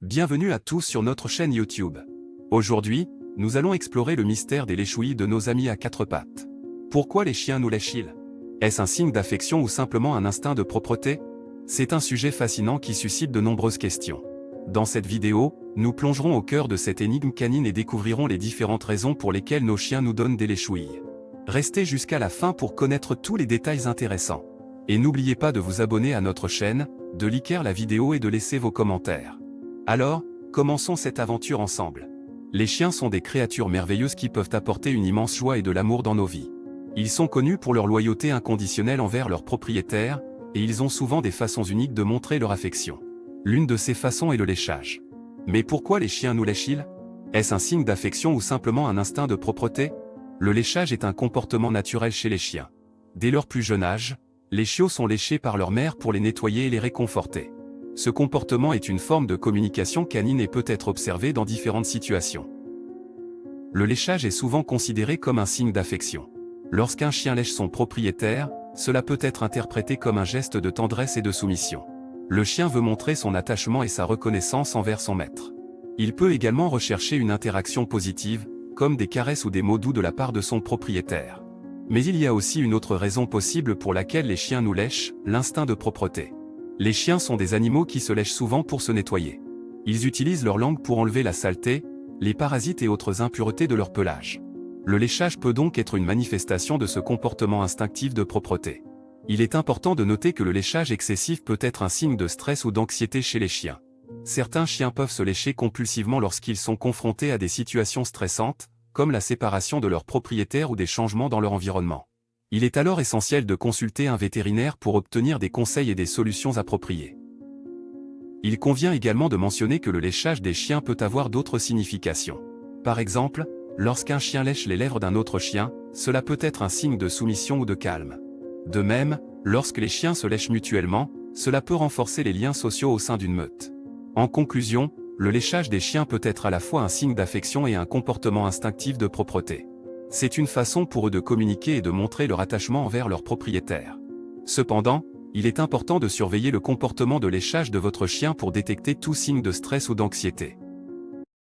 Bienvenue à tous sur notre chaîne YouTube. Aujourd'hui, nous allons explorer le mystère des léchouillis de nos amis à quatre pattes. Pourquoi les chiens nous lèchent-ils? Est-ce un signe d'affection ou simplement un instinct de propreté? C'est un sujet fascinant qui suscite de nombreuses questions. Dans cette vidéo, nous plongerons au cœur de cette énigme canine et découvrirons les différentes raisons pour lesquelles nos chiens nous donnent des léchouilles. Restez jusqu'à la fin pour connaître tous les détails intéressants. Et n'oubliez pas de vous abonner à notre chaîne, de liker la vidéo et de laisser vos commentaires. Alors, commençons cette aventure ensemble. Les chiens sont des créatures merveilleuses qui peuvent apporter une immense joie et de l'amour dans nos vies. Ils sont connus pour leur loyauté inconditionnelle envers leurs propriétaires, et ils ont souvent des façons uniques de montrer leur affection. L'une de ces façons est le léchage. Mais pourquoi les chiens nous lèchent-ils? Est-ce un signe d'affection ou simplement un instinct de propreté? Le léchage est un comportement naturel chez les chiens. Dès leur plus jeune âge, les chiots sont léchés par leur mère pour les nettoyer et les réconforter. Ce comportement est une forme de communication canine et peut être observé dans différentes situations. Le léchage est souvent considéré comme un signe d'affection. Lorsqu'un chien lèche son propriétaire, cela peut être interprété comme un geste de tendresse et de soumission. Le chien veut montrer son attachement et sa reconnaissance envers son maître. Il peut également rechercher une interaction positive, comme des caresses ou des mots doux de la part de son propriétaire. Mais il y a aussi une autre raison possible pour laquelle les chiens nous lèchent, l'instinct de propreté. Les chiens sont des animaux qui se lèchent souvent pour se nettoyer. Ils utilisent leur langue pour enlever la saleté, les parasites et autres impuretés de leur pelage. Le léchage peut donc être une manifestation de ce comportement instinctif de propreté. Il est important de noter que le léchage excessif peut être un signe de stress ou d'anxiété chez les chiens. Certains chiens peuvent se lécher compulsivement lorsqu'ils sont confrontés à des situations stressantes, comme la séparation de leur propriétaire ou des changements dans leur environnement. Il est alors essentiel de consulter un vétérinaire pour obtenir des conseils et des solutions appropriées. Il convient également de mentionner que le léchage des chiens peut avoir d'autres significations. Par exemple, lorsqu'un chien lèche les lèvres d'un autre chien, cela peut être un signe de soumission ou de calme. De même, lorsque les chiens se lèchent mutuellement, cela peut renforcer les liens sociaux au sein d'une meute. En conclusion, le léchage des chiens peut être à la fois un signe d'affection et un comportement instinctif de propreté. C'est une façon pour eux de communiquer et de montrer leur attachement envers leur propriétaire. Cependant, il est important de surveiller le comportement de léchage de votre chien pour détecter tout signe de stress ou d'anxiété.